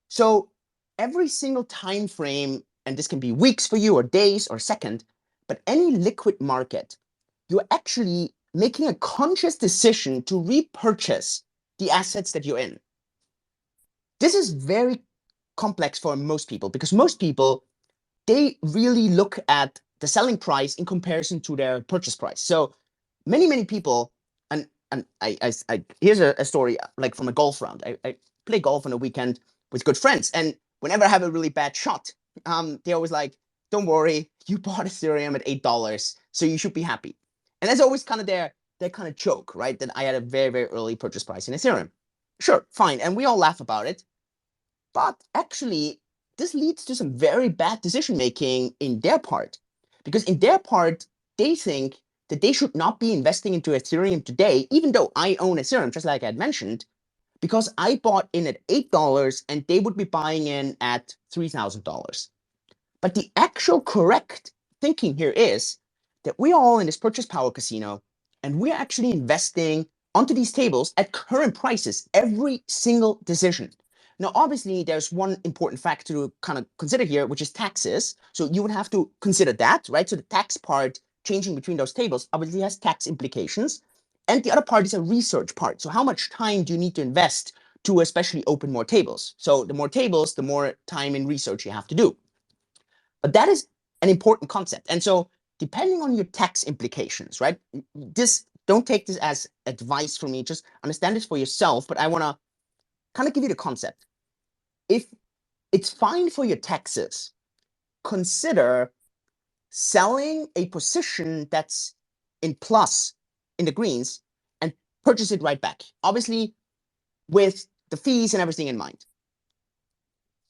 So every single time frame, and this can be weeks for you or days or second, but any liquid market, you're actually making a conscious decision to repurchase the assets that you're in. This is very complex for most people because most people, they really look at the selling price in comparison to their purchase price. So many people, and here's a story like from a golf round. I play golf on a weekend with good friends, and whenever I have a really bad shot, they always like, "Don't worry, you bought Ethereum at $8, so you should be happy." And that's always kind of their kind of joke, right? That I had a very early purchase price in Ethereum. Sure, fine, and we all laugh about it. But actually, this leads to some very bad decision making in their part. Because in their part, they think that they should not be investing into Ethereum today, even though I own Ethereum, just like I had mentioned, because I bought in at $8 and they would be buying in at $3,000. But the actual correct thinking here is that we are all in this purchase power casino and we're actually investing onto these tables at current prices every single decision. Now, obviously, there's one important factor to kind of consider here, which is taxes. So you would have to consider that, right? So the tax part changing between those tables obviously has tax implications. And the other part is a research part. So how much time do you need to invest to especially open more tables? So the more tables, the more time in research you have to do. But that is an important concept. And so depending on your tax implications, right? This, don't take this as advice from me, just understand this for yourself. But I want to kind of give you the concept. If it's fine for your taxes, consider selling a position that's in plus in the greens and purchase it right back. Obviously, with the fees and everything in mind.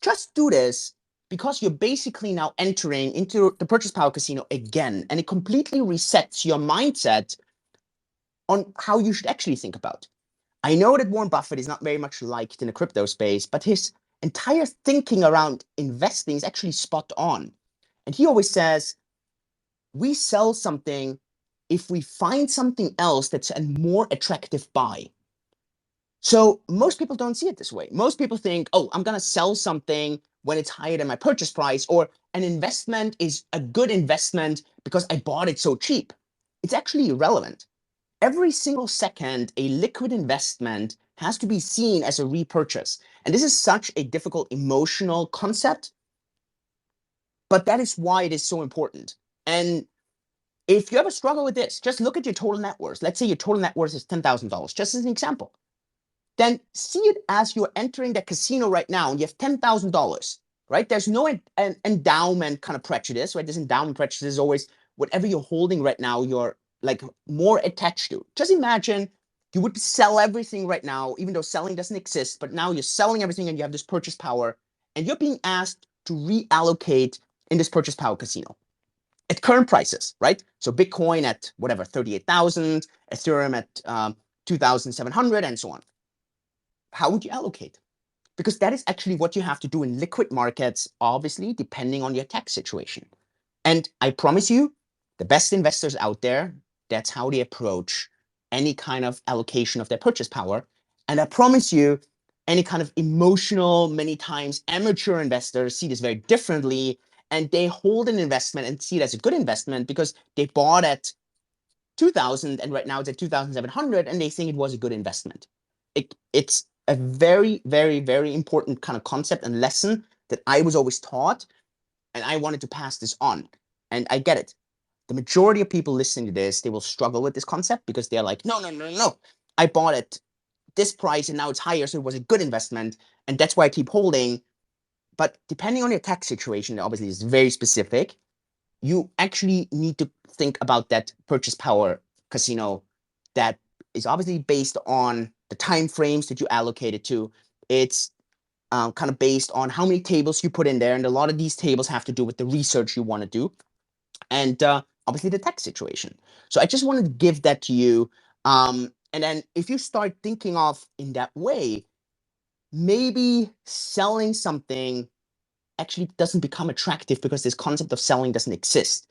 Just do this because you're basically now entering into the purchase power casino again, and it completely resets your mindset on how you should actually think about. I know that Warren Buffett is not very much liked in the crypto space, but his entire thinking around investing is actually spot on. And he always says, we sell something if we find something else that's a more attractive buy. So most people don't see it this way. Most people think, oh, I'm going to sell something when it's higher than my purchase price, or an investment is a good investment because I bought it so cheap. It's actually irrelevant. Every single second, a liquid investment has to be seen as a repurchase. And this is such a difficult emotional concept, but that is why it is so important. And If you ever struggle with this, just look at your total net worth. Let's say your total net worth is $10,000, just as an example. Then see it as you're entering the casino right now and you have $10,000, right? There's no endowment kind of prejudice, right? This endowment prejudice is always whatever you're holding right now, you're like more attached to. Just imagine you would sell everything right now, even though selling doesn't exist, but now you're selling everything and you have this purchase power and you're being asked to reallocate in this purchase power casino at current prices, right? So Bitcoin at whatever, 38,000, Ethereum at 2,700 and so on. How would you allocate? Because that is actually what you have to do in liquid markets, obviously, depending on your tax situation. And I promise you, the best investors out there, that's how they approach any kind of allocation of their purchase power. And I promise you, any kind of emotional, many times amateur investors see this very differently. And they hold an investment and see it as a good investment because they bought at 2000 and right now it's at 2700 and they think it was a good investment. It's a very, very, very important kind of concept and lesson that I was always taught, and I wanted to pass this on. And I get it. The majority of people listening to this, they will struggle with this concept because they're like, no, no, no, no. I bought it this price and now it's higher, so it was a good investment, and that's why I keep holding. But depending on your tax situation, obviously it's very specific. You actually need to think about that purchase power casino that is obviously based on the time frames that you allocated to. It's kind of based on how many tables you put in there, and a lot of these tables have to do with the research you want to do, and obviously the tax situation. So I just wanted to give that to you, and then if you start thinking of in that way, maybe selling something actually doesn't become attractive because this concept of selling doesn't exist.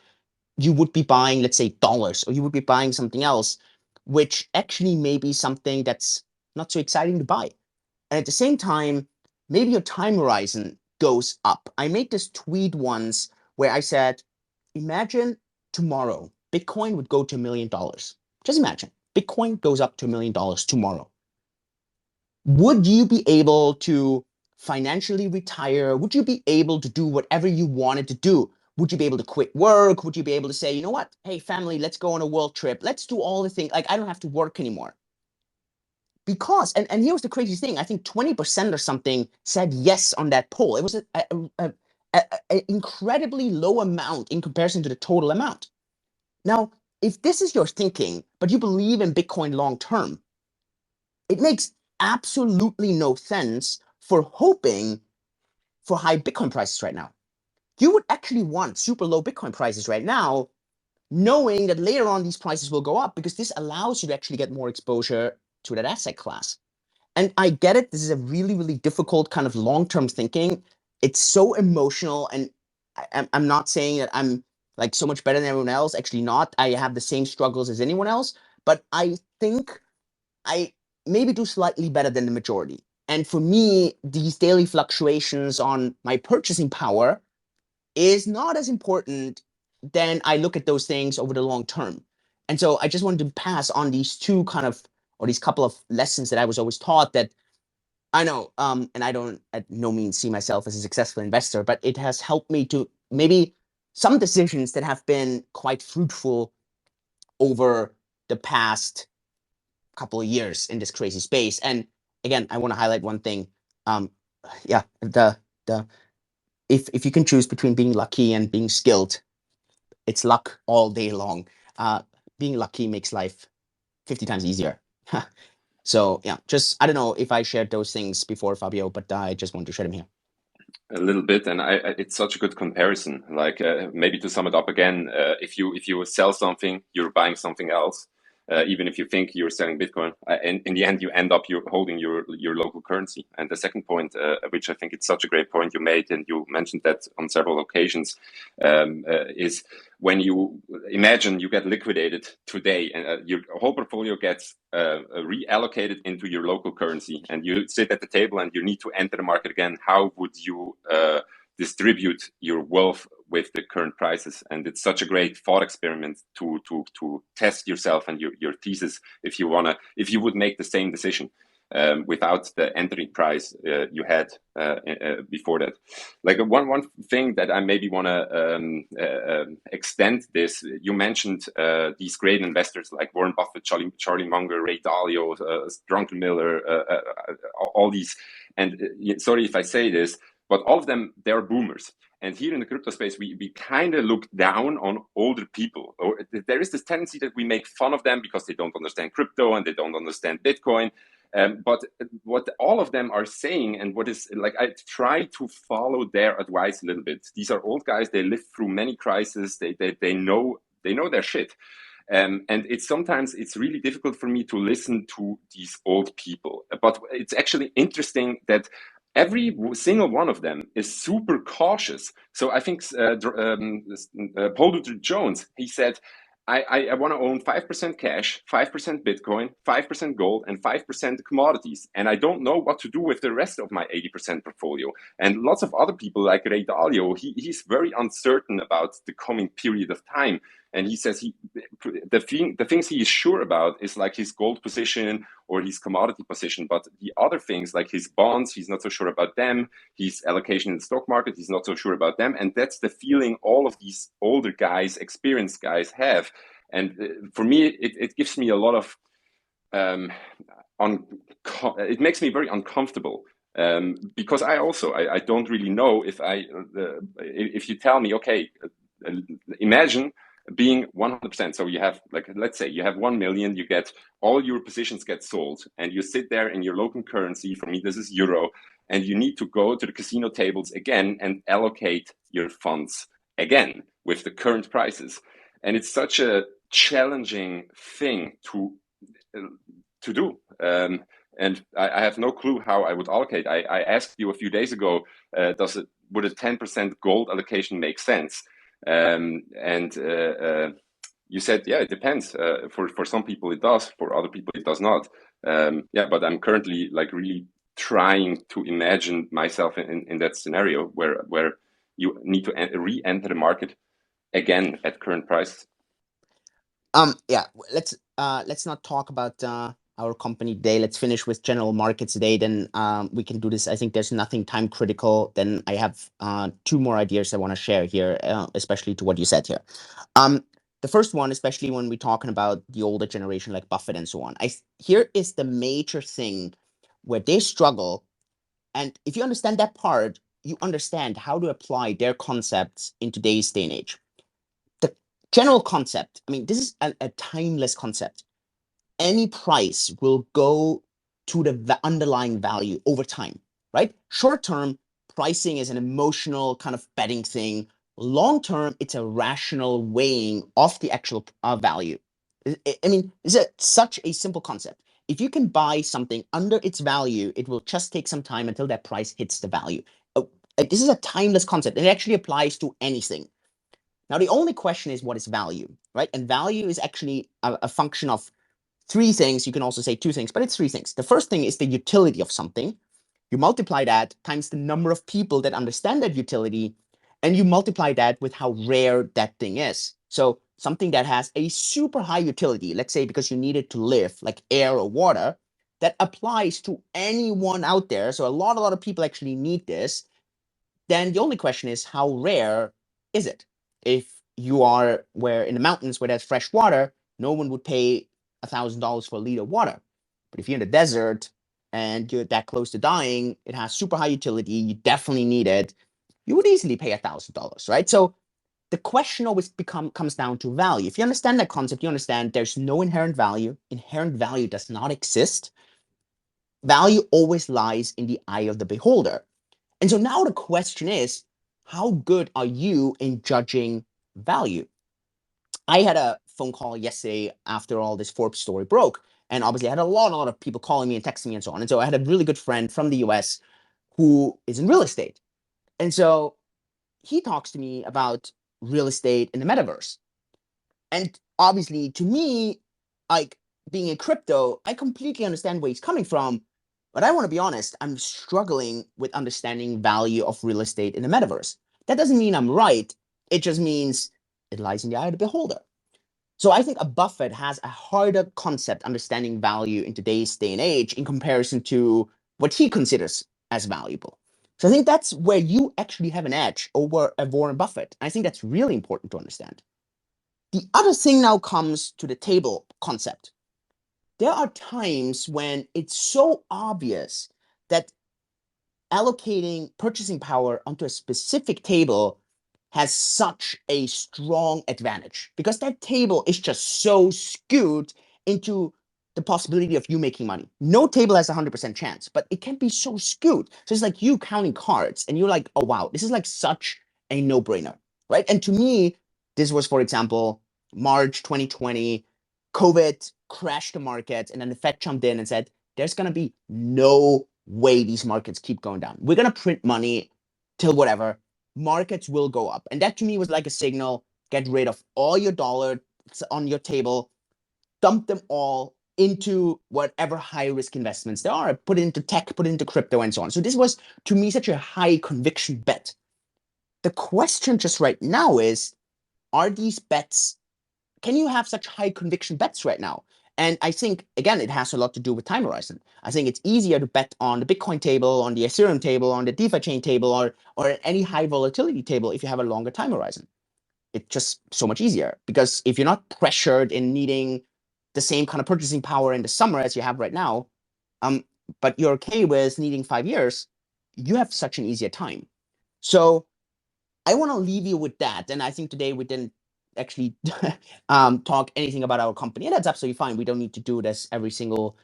You would be buying, let's say, dollars, or you would be buying something else, which actually may be something that's not so exciting to buy. And at the same time, maybe your time horizon goes up. I made this tweet once where I said, imagine tomorrow Bitcoin would go to $1 million. Just imagine Bitcoin goes up to $1 million tomorrow. Would you be able to financially retire? Would you be able to do whatever you wanted to do? Would you be able to quit work? Would you be able to say, you know what? Hey, family, let's go on a world trip. Let's do all the things. Like, I don't have to work anymore. Because, and here was the crazy thing, I think 20% or something said yes on that poll. It was an incredibly low amount in comparison to the total amount. Now, if this is your thinking, but you believe in Bitcoin long term, it makes absolutely no sense for hoping for high Bitcoin prices right now. You would actually want super low Bitcoin prices right now, knowing that later on these prices will go up because this allows you to actually get more exposure to that asset class. And I get it. This is a really, really difficult kind of long-term thinking. It's so emotional. And I'm not saying that I'm like so much better than everyone else. Actually, not. I have the same struggles as anyone else. But I think I maybe do slightly better than the majority. And for me, these daily fluctuations on my purchasing power is not as important than I look at those things over the long term. And so I just wanted to pass on these two kind of, or these couple of lessons that I was always taught that I know, and I don't at no means see myself as a successful investor, but it has helped me to maybe some decisions that have been quite fruitful over the past couple of years in this crazy space. And again, I want to highlight one thing. Um, yeah, the if you can choose between being lucky and being skilled, it's luck all day long. Uh, Being lucky makes life 50 times easier. So yeah, just I don't know if I shared those things before, Fabio, but I just want to share them here. A little bit, and it's such a good comparison. Like maybe to sum it up again, if you sell something, you're buying something else. Even if you think you're selling Bitcoin, in the end you end up you're holding your local currency. And the second point, which I think it's such a great point you made, and you mentioned that on several occasions, is when you imagine you get liquidated today and your whole portfolio gets reallocated into your local currency, and you sit at the table and you need to enter the market again. How would you distribute your wealth with the current prices? And it's such a great thought experiment to test yourself and your thesis if you would make the same decision. without the entering price you had before that. Like one thing that I maybe want to extend this, you mentioned these great investors like Warren Buffett, Charlie Munger, Ray Dalio, Drunken Miller, all these. And sorry if I say this, but all of them, they're boomers. And here in the crypto space, we kind of look down on older people. Or there is this tendency that we make fun of them because they don't understand crypto and they don't understand Bitcoin. But what all of them are saying, and what is like, I try to follow their advice a little bit. These are old guys. They lived through many crises. They know their shit. And sometimes it's really difficult for me to listen to these old people. But it's actually interesting that every single one of them is super cautious. So I think Paul Luther Jones, he said, I want to own 5% cash, 5% Bitcoin, 5% gold, and 5% commodities. And I don't know what to do with the rest of my 80% portfolio. And lots of other people like Ray Dalio, he's very uncertain about the coming period of time. And he says the things he is sure about is like his gold position or his commodity position. But the other things like his bonds, he's not so sure about them. His allocation in the stock market, he's not so sure about them. And that's the feeling all of these older guys, experienced guys have. And for me, it gives me a lot of, it makes me very uncomfortable. Because I don't really know if you tell me, okay, imagine being 100%. So you have, like, let's say you have 1 million, you get all your positions get sold, and you sit there in your local currency. For me, this is euro, and you need to go to the casino tables again and allocate your funds again with the current prices. And it's such a challenging thing to do. And I have no clue how I would allocate. I asked you a few days ago, would a 10% gold allocation make sense? And you said, yeah, it depends. For some people it does, for other people it does not. Yeah, but I'm currently like really trying to imagine myself in that scenario where you need to re-enter the market again at current prices. Yeah, let's not talk about our company today. Let's finish with general markets today. Then we can do this. I think there's nothing time critical. Then I have two more ideas I want to share here, especially to what you said here. The first one, especially when we're talking about the older generation like Buffett and so on, here is the major thing where they struggle. And if you understand that part, you understand how to apply their concepts in today's day and age. The general concept, I mean, this is a timeless concept. Any price will go to the underlying value over time, right? Short term, pricing is an emotional kind of betting thing. Long term, it's a rational weighing of the actual value. I mean, it's such a simple concept. If you can buy something under its value, it will just take some time until that price hits the value. This is a timeless concept. It actually applies to anything. Now, the only question is what is value, right? And value is actually a function of three things. You can also say two things, but it's three things. The first thing is the utility of something. You multiply that times the number of people that understand that utility, and you multiply that with how rare that thing is. So something that has a super high utility, let's say because you need it to live, like air or water, that applies to anyone out there. So a lot of people actually need this. Then the only question is how rare is it? If you are where in the mountains where there's fresh water, no one would pay $1,000 for a liter of water. But if you're in the desert and you're that close to dying, it has super high utility, you definitely need it, you would easily pay $1,000, right? So the question always comes down to value. If you understand that concept, you understand there's no inherent value. Inherent value does not exist. Value always lies in the eye of the beholder. And so now the question is, how good are you in judging value? I had a phone call yesterday after all this Forbes story broke. And obviously, I had a lot of people calling me and texting me and so on. And so I had a really good friend from the US who is in real estate. And so he talks to me about real estate in the metaverse. And obviously, to me, like being in crypto, I completely understand where he's coming from. But I want to be honest, I'm struggling with understanding value of real estate in the metaverse. That doesn't mean I'm right. It just means it lies in the eye of the beholder. So I think a Buffett has a harder concept understanding value in today's day and age in comparison to what he considers as valuable. So I think that's where you actually have an edge over a Warren Buffett. I think that's really important to understand. The other thing now comes to the table concept. There are times when it's so obvious that allocating purchasing power onto a specific table has such a strong advantage because that table is just so skewed into the possibility of you making money. No table has a 100% chance, but it can be so skewed. So it's like you counting cards and you're like, oh, wow, this is like such a no brainer, right? And to me, this was, for example, March 2020, COVID crashed the market, and then the Fed jumped in and said, there's going to be no way these markets keep going down. We're going to print money till whatever. Markets will go up. And that to me was like a signal, get rid of all your dollars on your table, dump them all into whatever high risk investments there are, put it into tech, put it into crypto, and so on. So this was to me such a high conviction bet. The question just right now is, are these bets, can you have such high conviction bets right now? And I think, again, it has a lot to do with time horizon. I think it's easier to bet on the Bitcoin table, on the Ethereum table, on the DeFi chain table, or any high volatility table if you have a longer time horizon. It's just so much easier because if you're not pressured in needing the same kind of purchasing power in the summer as you have right now, but you're okay with needing 5 years, you have such an easier time. So I want to leave you with that. And I think today we didn't actually talk anything about our company, and that's absolutely fine. We don't need to do this every single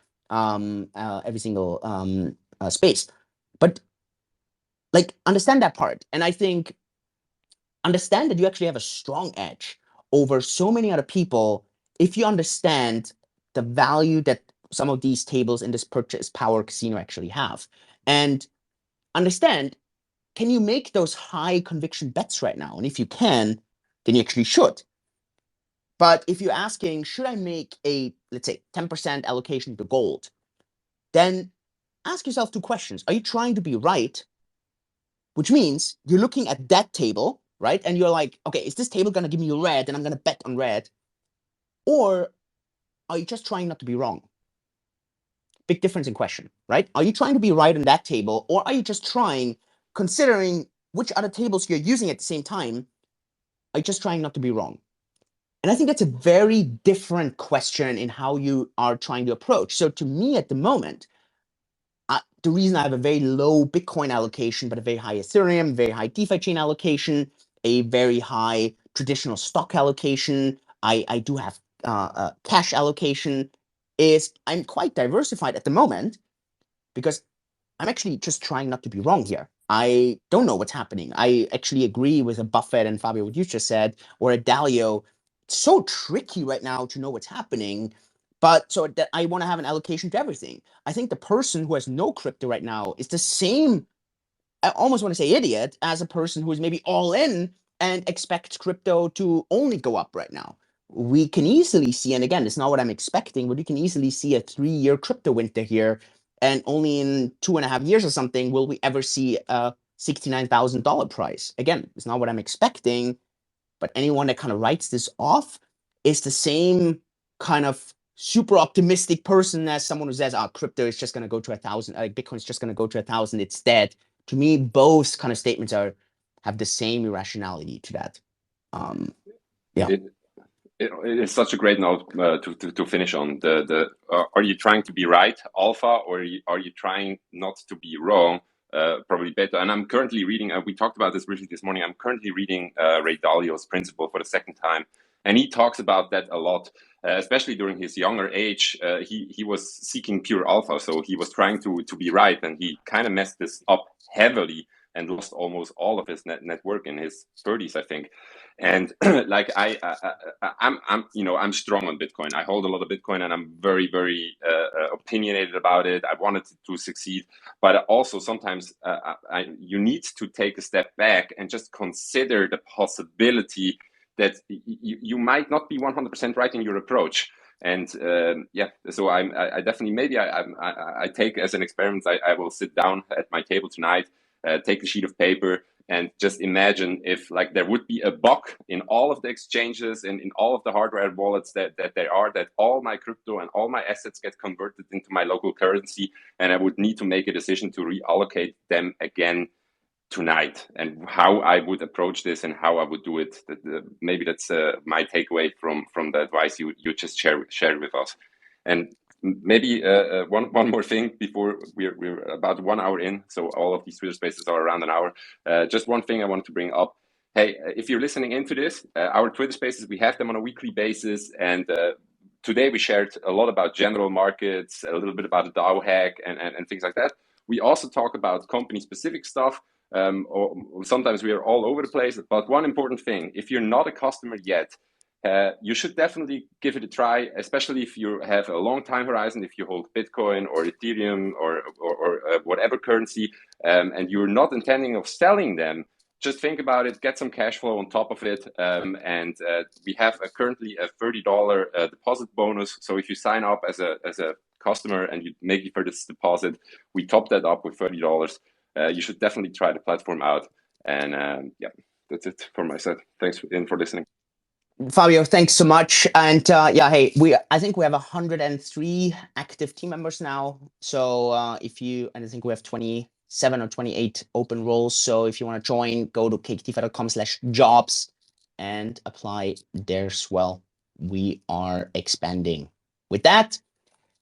space, but like understand that part. And I think understand that you actually have a strong edge over so many other people if you understand the value that some of these tables in this purchase power casino actually have, and understand, can you make those high conviction bets right now? And if you can, then you actually should. But if you're asking, should I make a, let's say, 10% allocation to gold, then ask yourself two questions. Are you trying to be right? Which means you're looking at that table, right? And you're like, okay, is this table going to give me red and I'm going to bet on red? Or are you just trying not to be wrong? Big difference in question, right? Are you trying to be right on that table? Or are you just trying, considering which other tables you're using at the same time, are you just trying not to be wrong? And I think that's a very different question in how you are trying to approach. So to me at the moment, the reason I have a very low Bitcoin allocation, but a very high Ethereum, very high DeFi chain allocation, a very high traditional stock allocation, I do have cash allocation, is I'm quite diversified at the moment because I'm actually just trying not to be wrong here. I don't know what's happening. I actually agree with a Buffett and Fabio, what you just said, or a Dalio. It's so tricky right now to know what's happening. But so that I want to have an allocation to everything. I think the person who has no crypto right now is the same, I almost want to say idiot, as a person who is maybe all in and expects crypto to only go up right now. We can easily see, and again, it's not what I'm expecting, but you can easily see a 3 year crypto winter here. And only in 2.5 years or something will we ever see a $69,000 price. Again, it's not what I'm expecting, but anyone that kind of writes this off is the same kind of super optimistic person as someone who says, crypto is just going to go to 1,000, Bitcoin is just going to go to 1,000, it's dead. To me, both kind of statements have the same irrationality to that. Yeah. It's such a great note to finish on. Are you trying to be right, alpha, or are you trying not to be wrong, probably beta? And I'm currently reading, we talked about this briefly this morning, I'm currently reading Ray Dalio's Principle for the second time. And he talks about that a lot, especially during his younger age. He was seeking pure alpha, so he was trying to be right, and he kind of messed this up heavily and lost almost all of his net worth in his 30s, I think. And like I'm strong on Bitcoin. I hold a lot of Bitcoin, and I'm very, very opinionated about it. I wanted to succeed, but also sometimes you need to take a step back and just consider the possibility that you might not be 100% right in your approach. And so I definitely, maybe I take as an experiment. I will sit down at my table tonight, take a sheet of paper, And just imagine if like there would be a bug in all of the exchanges and in all of the hardware wallets that there are, that all my crypto and all my assets get converted into my local currency, and I would need to make a decision to reallocate them again tonight, and how I would approach this and how I would do it. Maybe that's my takeaway from the advice you just shared with us. And maybe one more thing before we're about 1 hour in, so all of these Twitter spaces are around an hour. Just one thing I wanted to bring up. Hey, if you're listening into this, our Twitter spaces, we have them on a weekly basis, and today we shared a lot about general markets, a little bit about the DAO hack and things like that. We also talk about company specific stuff. Or sometimes we are all over the place. But one important thing, if you're not a customer yet, you should definitely give it a try, especially if you have a long time horizon, if you hold Bitcoin or Ethereum or whatever currency, and you're not intending of selling them. Just think about it, get some cash flow on top of it. And we have currently a $30 deposit bonus. So if you sign up as a customer and you make your first deposit, we top that up with $30. You should definitely try the platform out. And yeah, that's it for my side. Thanks for listening. Fabio, thanks so much. And yeah, hey, I think we have 103 active team members now. So and I think we have 27 or 28 open roles. So if you want to join, go to kktifa.com/jobs and apply there as well. We are expanding. With that,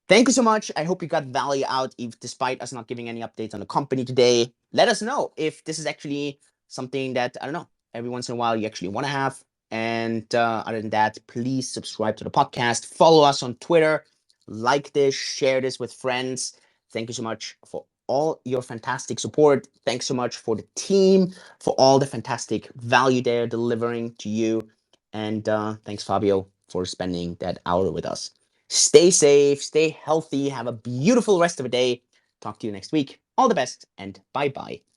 thank you so much. I hope you got value out, despite us not giving any updates on the company today. Let us know if this is actually something that, I don't know, every once in a while you actually want to have. And other than that, please subscribe to the podcast, follow us on Twitter, like this, share this with friends. Thank you so much for all your fantastic support. Thanks so much for the team, for all the fantastic value they're delivering to you. And thanks, Fabio, for spending that hour with us. Stay safe, stay healthy, have a beautiful rest of the day. Talk to you next week. All the best, and bye-bye.